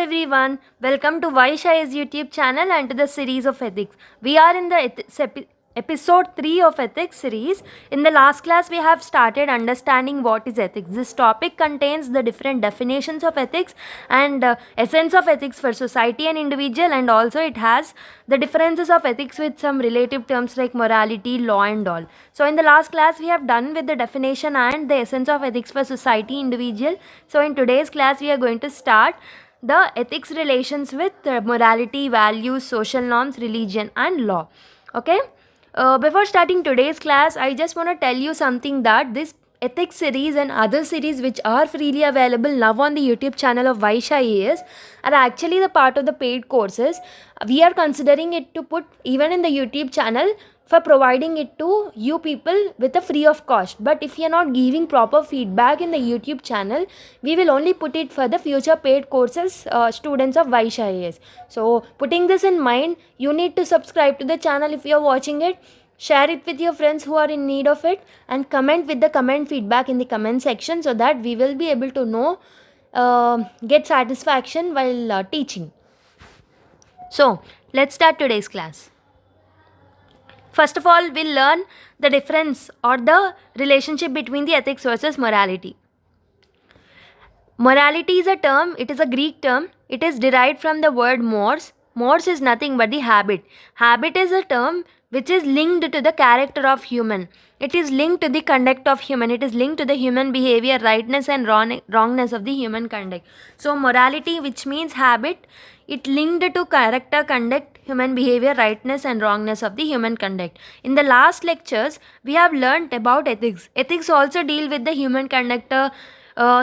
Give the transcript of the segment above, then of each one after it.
everyone, welcome to Vaishai's YouTube channel and to the series of ethics. We are in the episode 3 of ethics series. In the last class we have started understanding what is ethics. This topic contains the different definitions of ethics and essence of ethics for society and individual, and also it has the differences of ethics with some relative terms like morality, law and all. So in the last class we have done with the definition and the essence of ethics for society, individual. So in today's class we are going to start the ethics relations with morality, values, social norms, religion and law. Okay. Before starting today's class, I just want to tell you something, that this ethics series and other series which are freely available now on the YouTube channel of Vaishya IAS are actually the part of the paid courses. We are considering it to put even in the YouTube channel for providing it to you people with a free of cost. But if you are not giving proper feedback in the YouTube channel, we will only put it for the future paid courses students of Vaishya IAS. So putting this in mind, you need to subscribe to the channel if you are watching it. Share it with your friends who are in need of it, and comment with the comment feedback in the comment section so that we will be able to know, get satisfaction while teaching. So let's start today's class. First of all, we'll learn the difference or the relationship between the ethics versus morality. Morality is a term, it is a Greek term. It is derived from the word mores. Mores is nothing but the habit. Habit is a term which is linked to the character of human. It is linked to the conduct of human. It is linked to the human behavior, rightness and wrongness of the human conduct. So morality, which means habit, it linked to character, conduct, human behavior, rightness and wrongness of the human conduct. In the last lectures, we have learnt about ethics. Ethics also deal with the human conductor,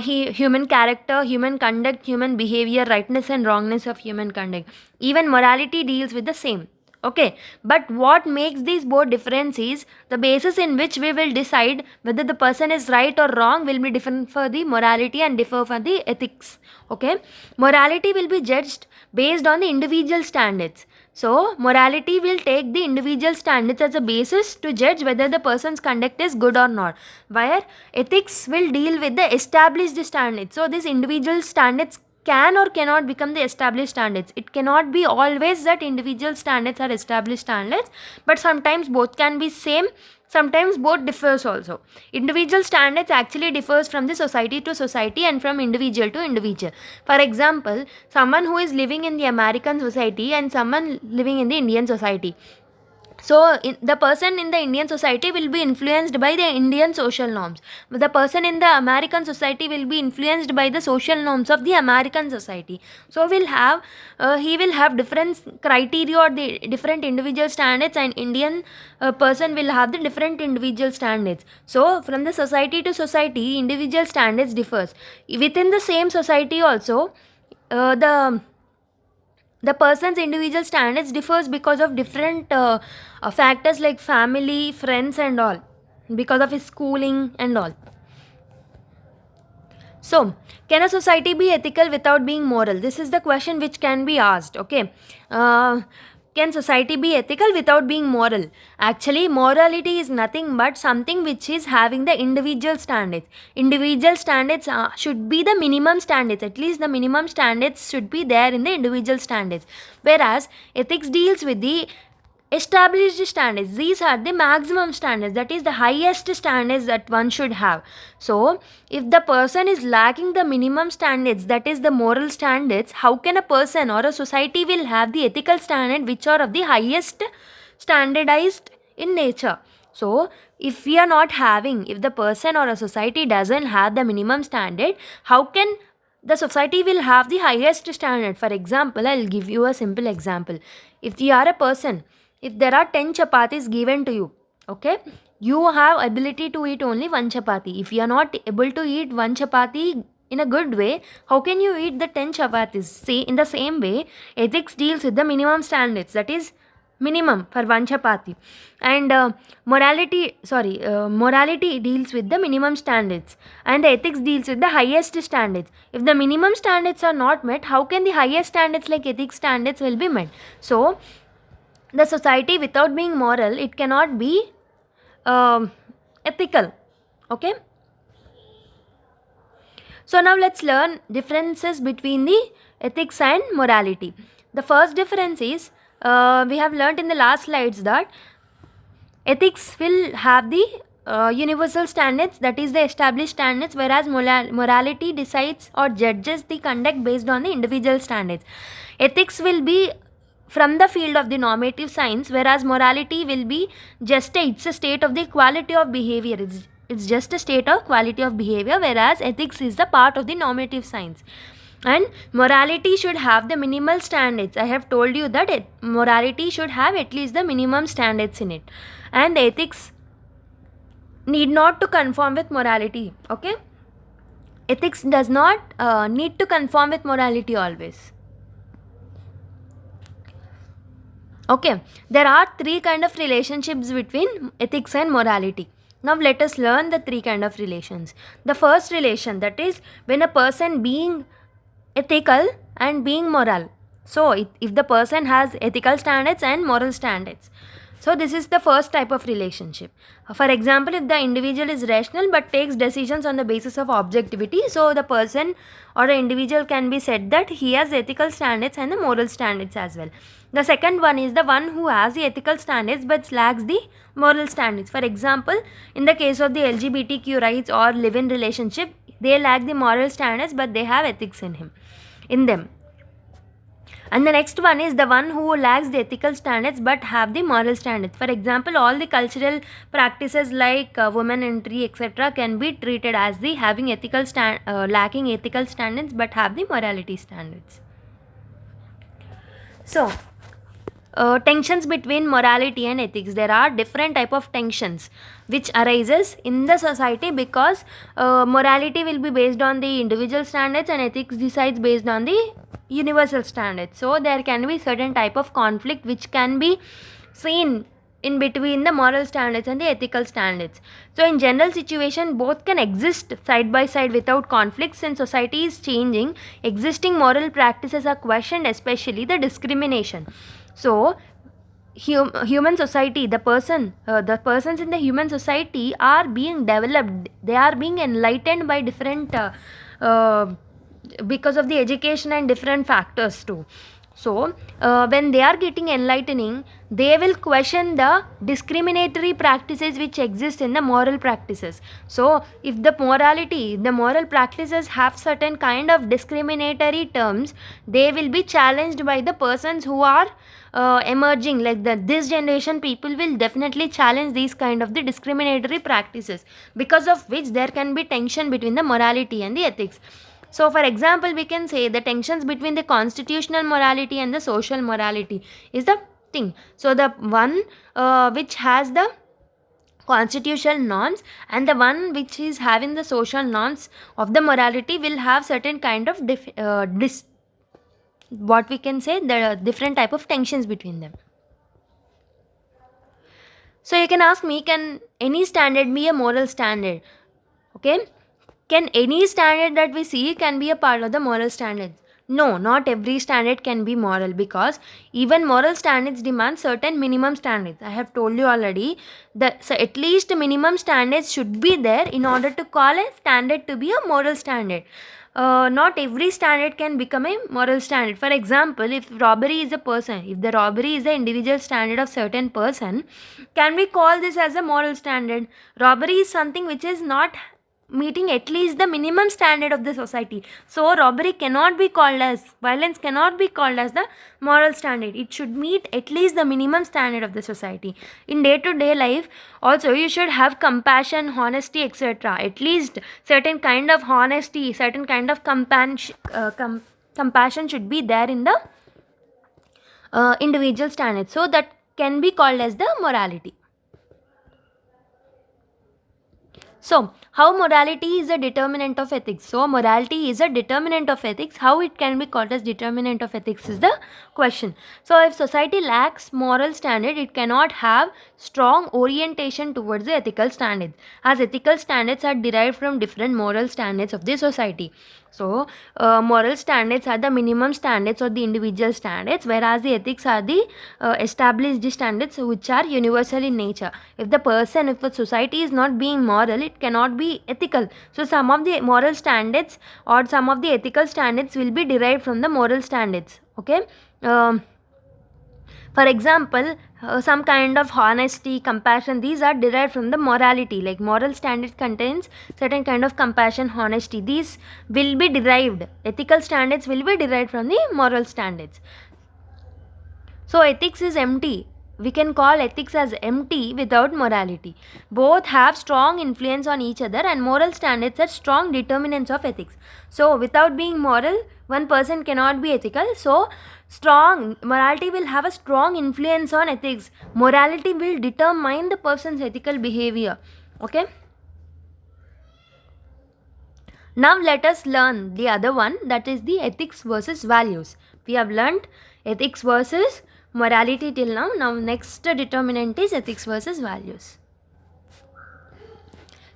human character, human conduct, human behavior, rightness and wrongness of human conduct. Even morality deals with the same. Okay, but what makes these both different is the basis in which we will decide whether the person is right or wrong will be different for the morality and differ for the ethics. Okay, morality will be judged based on the individual standards. So morality will take the individual standards as a basis to judge whether the person's conduct is good or not, where ethics will deal with the established standards. So these individual standards can or cannot become the established standards. It cannot be always that individual standards are established standards, but sometimes both can be same, sometimes both differs also. Individual standards actually differs from the society to society and from individual to individual. For example, someone who is living in the American society and someone living in the Indian society. So the person in the Indian society will be influenced by the Indian social norms. The person in the American society will be influenced by the social norms of the American society. So he will have different criteria or the different individual standards, and Indian person will have the different individual standards. So from the society to society, individual standards differs. Within the same society also, the person's individual standards differs because of different factors like family, friends and all, because of his schooling and all. So can a society be ethical without being moral? This is the question which can be asked. Okay, can society be ethical without being moral? Actually, morality is nothing but something which is having the individual standards. Individual standards should be the minimum standards. At least the minimum standards should be there in the individual standards. Whereas ethics deals with the established standards. These are the maximum standards, that is the highest standards that one should have. So if the person is lacking the minimum standards, that is the moral standards, how can a person or a society will have the ethical standard which are of the highest standardized in nature? So if we are not having, if the person or a society doesn't have the minimum standard, how can the society will have the highest standard? For example, I'll give you a simple example. If you are a person, if there are 10 chapatis given to you, okay, you have ability to eat only one chapati. If you are not able to eat one chapati in a good way, how can you eat the 10 chapatis? See, in the same way, ethics deals with the minimum standards, that is minimum for one chapati, and morality deals with the minimum standards, and the ethics deals with the highest standards. If the minimum standards are not met, how can the highest standards like ethics standards will be met? So the society without being moral, it cannot be ethical. Okay, so now let's learn differences between the ethics and morality. The first difference is, we have learnt in the last slides that ethics will have the universal standards, that is the established standards, whereas morality decides or judges the conduct based on the individual standards. Ethics will be from the field of the normative science, whereas morality will be just it's a state of the quality of behavior. It's just a state of quality of behavior, whereas ethics is the part of the normative science. And morality should have the minimal standards. I have told you that morality should have at least the minimum standards in it, and ethics need not to conform with morality. Okay, ethics does not need to conform with morality always. Okay, there are three kind of relationships between ethics and morality. Now let us learn the three kind of relations. The first relation, that is when a person being ethical and being moral. So if the person has ethical standards and moral standards, so this is the first type of relationship. For example, if the individual is rational but takes decisions on the basis of objectivity, so the person or the individual can be said that he has ethical standards and the moral standards as well. The second one is the one who has the ethical standards but lacks the moral standards. For example, in the case of the LGBTQ rights or live-in relationship, they lack the moral standards but they have ethics in them. And the next one is the one who lacks the ethical standards but have the moral standards. For example, all the cultural practices like women entry etc. can be treated as the having ethical lacking ethical standards but have the morality standards. So tensions between morality and ethics. There are different type of tensions which arises in the society because morality will be based on the individual standards and ethics decides based on the universal standards. So there can be certain type of conflict which can be seen in between the moral standards and the ethical standards. So in general situation, both can exist side by side without conflicts. Since society is changing, existing moral practices are questioned, especially the discrimination. So human society, the persons in the human society are being developed, they are being enlightened by different because of the education and different factors too. So when they are getting enlightening, they will question the discriminatory practices which exist in the moral practices. So if the moral practices have certain kind of discriminatory terms, they will be challenged by the persons who are emerging, like this generation people will definitely challenge these kind of the discriminatory practices, because of which there can be tension between the morality and the ethics. So for example, we can say the tensions between the constitutional morality and the social morality is the thing. So the one which has the constitutional norms and the one which is having the social norms of the morality will have certain kind of what we can say, the different type of tensions between them. So you can ask me, can any standard be a moral standard? Okay, can any standard that we see can be a part of the moral standards? No, not every standard can be moral, because even moral standards demand certain minimum standards. I have told you already that so at least minimum standards should be there in order to call a standard to be a moral standard. Not every standard can become a moral standard. For example, if robbery is the individual standard of certain person, can we call this as a moral standard? Robbery is something which is not meeting at least the minimum standard of the society. So robbery cannot be called as, violence cannot be called as the moral standard. It should meet at least the minimum standard of the society. In day-to-day life also, you should have compassion, honesty, etc. At least certain kind of honesty, certain kind of compassion should be there in the individual standard. So that can be called as the morality. So, how morality is a determinant of ethics? So, morality is a determinant of ethics. How it can be called as determinant of ethics is the question. So, if society lacks moral standard, it cannot have strong orientation towards the ethical standards, as ethical standards are derived from different moral standards of the society. So, moral standards are the minimum standards or the individual standards, whereas the ethics are the established standards which are universal in nature. If a society is not being moral, it cannot be ethical. So, some of the moral standards or some of the ethical standards will be derived from the moral standards. Okay. For example, some kind of honesty, compassion, these are derived from the morality. Like moral standards contains certain kind of compassion, honesty. These will be derived. Ethical standards will be derived from the moral standards. So ethics is empty. We can call ethics as empty without morality. Both have strong influence on each other, and moral standards are strong determinants of ethics. So without being moral, one person cannot be ethical. So strong morality will have a strong influence on ethics. Morality will determine the person's ethical behavior. Okay. Now let us learn the other one, that is the ethics versus values. We have learnt ethics versus morality till now. Now next determinant is ethics versus values.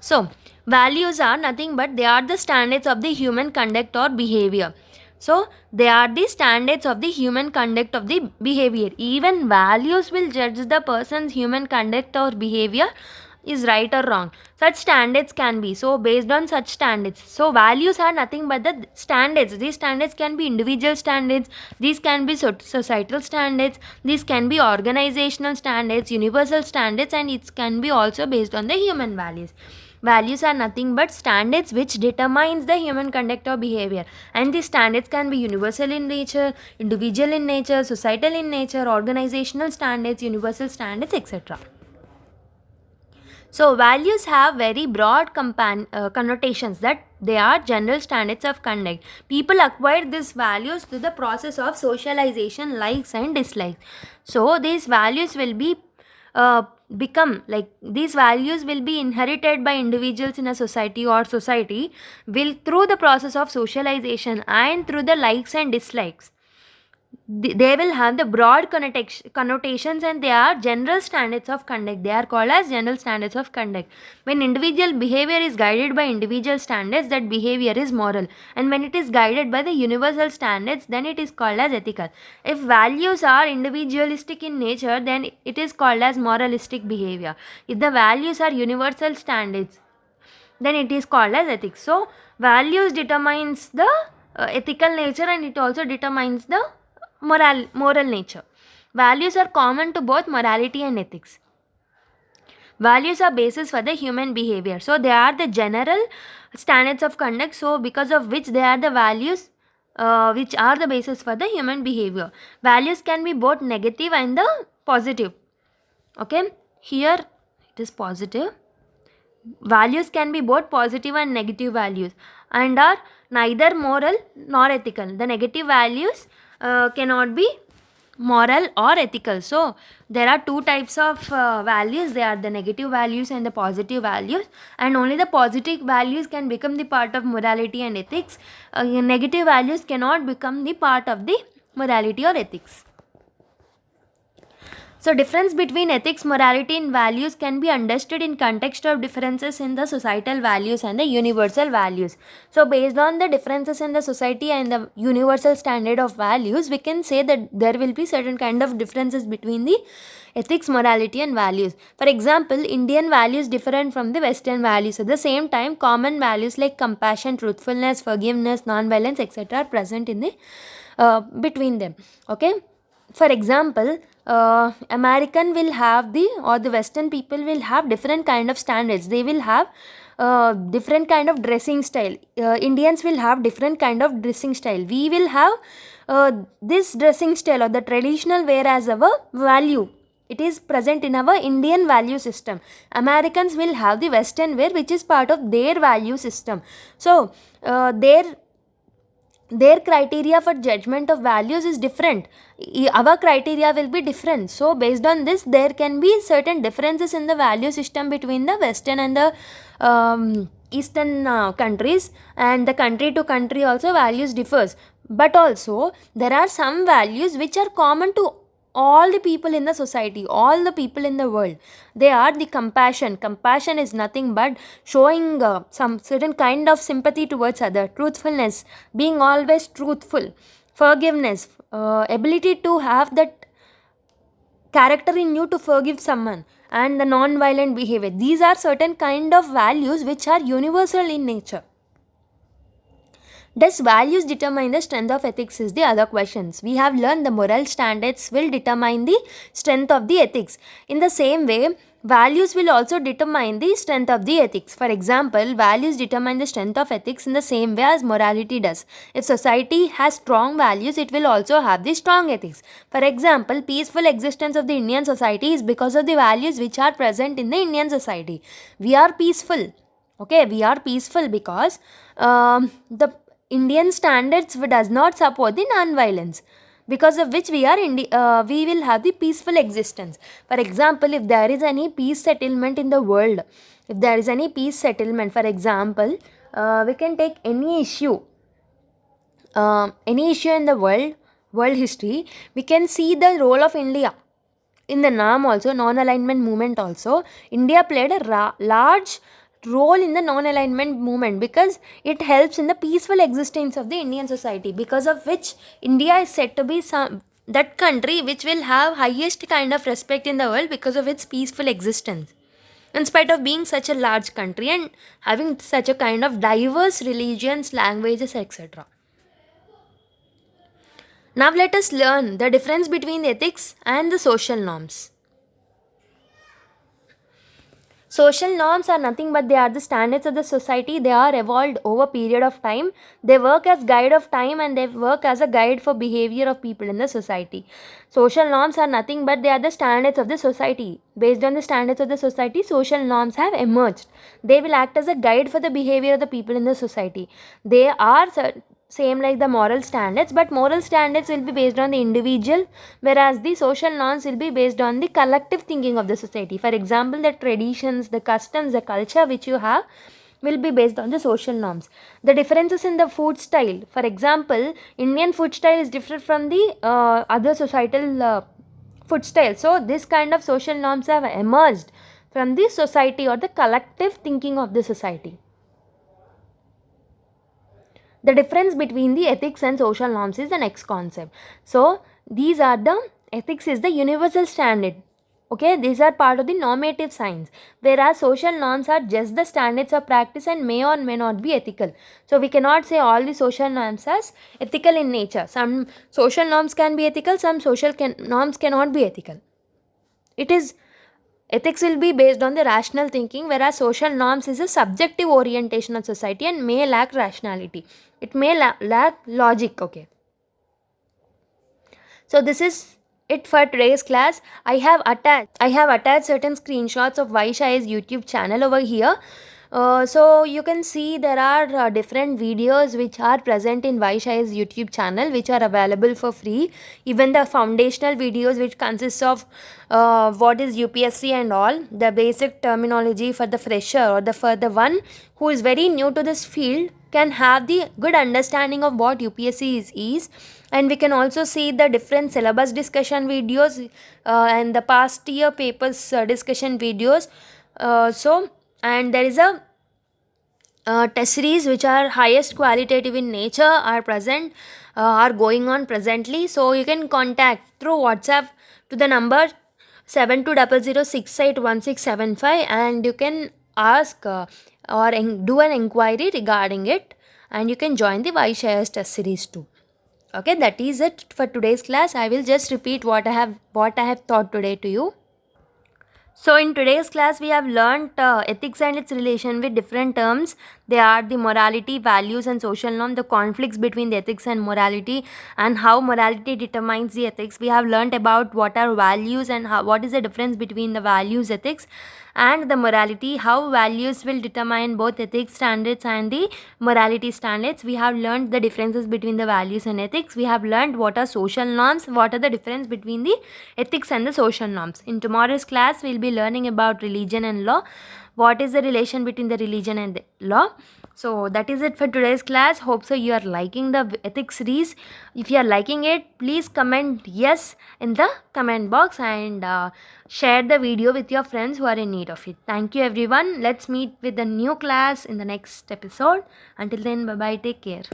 So values are nothing but they are the standards of the human conduct or behavior. So they are the standards of the human conduct of the behavior. Even values will judge the person's human conduct or behavior is right or wrong. Such standards can be, so based on such standards, so values are nothing but the standards. These standards can be individual standards, these can be societal standards, these can be organizational standards, universal standards, and it can be also based on the human values. Values are nothing but standards which determines the human conduct or behavior, and these standards can be universal in nature, individual in nature, societal in nature, organizational standards, universal standards, etc. So values have very broad connotations, that they are general standards of conduct. People acquire these values through the process of socialization, likes and dislikes. So these values will be these values will be inherited by individuals in a society, or society will through the process of socialization and through the likes and dislikes. They will have the broad connotations, and they are general standards of conduct. They are called as general standards of conduct. When individual behavior is guided by individual standards, that behavior is moral, and when it is guided by the universal standards, then it is called as ethical. If values are individualistic in nature, then it is called as moralistic behavior. If the values are universal standards, then it is called as ethics. So values determines the ethical nature, and it also determines the moral nature. Values are common to both morality and ethics. Values are basis for the human behavior. So they are the general standards of conduct, so because of which they are the values which are the basis for the human behavior. Values can be both negative and the positive. Okay, here it is positive. Values can be both positive and negative values, and are neither moral nor ethical. The negative values cannot be moral or ethical. So there are two types of values. They are the negative values and the positive values, and only the positive values can become the part of morality and ethics. Negative values cannot become the part of the morality or ethics. So difference between ethics, morality and values can be understood in context of differences in the societal values and the universal values. So based on the differences in the society and the universal standard of values, we can say that there will be certain kind of differences between the ethics, morality and values. For example, Indian values different from the Western values. At the same time, common values like compassion, truthfulness, forgiveness, non-violence, etc. are present in the between them. Okay. For example, American will have the Western people will have different kind of standards. They will have different kind of dressing style. Indians will have different kind of dressing style. We will have this dressing style or the traditional wear as our value. It is present in our Indian value system. Americans will have the Western wear, which is part of their value system. So their criteria for judgment of values is different. Our criteria will be different. So based on this, there can be certain differences in the value system between the Western and the Eastern countries, and the country to country also values differs. But also there are some values which are common to all the people in the society, all the people in the world. They are the compassion. Compassion is nothing but showing some certain kind of sympathy towards other, truthfulness, being always truthful, forgiveness, ability to have that character in you to forgive someone, and the non-violent behavior. These are certain kind of values which are universal in nature. Does values determine the strength of ethics is the other questions. We have learned the moral standards will determine the strength of the ethics. In the same way, values will also determine the strength of the ethics. For example, values determine the strength of ethics in the same way as morality does. If society has strong values, it will also have the strong ethics. For example, peaceful existence of the Indian society is because of the values which are present in the Indian society. We are peaceful. Okay, we are peaceful because the Indian standards does not support the non-violence, because of which we will have the peaceful existence. For example, if there is any peace settlement in the world, if there is any peace settlement, for example, we can take any issue in the world history. We can see the role of India in the NAM also, non-alignment movement also. India played a large role in the non-alignment movement because it helps in the peaceful existence of the Indian society, because of which India is said to be that country which will have highest kind of respect in the world because of its peaceful existence, in spite of being such a large country and having such a kind of diverse religions, languages, etc. Now let us learn the difference between the ethics and the social norms. Social norms are nothing but they are the standards of the society. They are evolved over period of time. They work as guide of time and they work as a guide for behavior of people in the society. Social norms are nothing but they are the standards of the society. Based on the standards of the society, social norms have emerged. They will act as a guide for the behavior of the people in the society. They are same like the moral standards, but moral standards will be based on the individual, whereas the social norms will be based on the collective thinking of the society. For example, the traditions, the customs, the culture which you have will be based on the social norms. The differences in the food style, for example, Indian food style is different from the other societal food style. So this kind of social norms have emerged from the society or the collective thinking of the society. The difference between the ethics and social norms is the next concept. So these are the ethics is the universal standard. Okay, these are part of the normative science, whereas social norms are just the standards of practice and may or may not be ethical. So we cannot say all the social norms as ethical in nature. Some social norms can be ethical, some norms cannot be ethical. Ethics will be based on the rational thinking, whereas social norms is a subjective orientation of society and may lack rationality. It may lack logic. Okay. So this is it for today's class. I have attached certain screenshots of Vaishai's YouTube channel over here. So you can see there are different videos which are present in Vaishai's YouTube channel which are available for free. Even the foundational videos which consists of what is UPSC and all, the basic terminology for the fresher or for the one who is very new to this field can have the good understanding of what UPSC is. And we can also see the different syllabus discussion videos and the past year papers discussion videos. And there is a test series which are highest qualitative in nature are going on presently. So you can contact through WhatsApp to the number 7200681675 and you can ask or do an inquiry regarding it, and you can join the Vaishai's test series too. Okay, that is it for today's class. I will just repeat what I have taught today to you. So in today's class we have learnt ethics and its relation with different terms. They are the morality, values and social norm, the conflicts between the ethics and morality, and how morality determines the ethics. We have learnt about what are values and what is the difference between the values, ethics and the morality, how values will determine both ethics standards and the morality standards. We have learnt the differences between the values and ethics. We have learnt what are social norms, what are the difference between the ethics and the social norms. In tomorrow's class, we'll be learning about religion and law. what is the relation between the religion and the law. So that is it for today's class. Hope so you are liking the ethics series. If you are liking it, please comment yes in the comment box, and share the video with your friends who are in need of it. Thank you everyone. Let's meet with the new class in the next episode. Until then, bye bye, take care.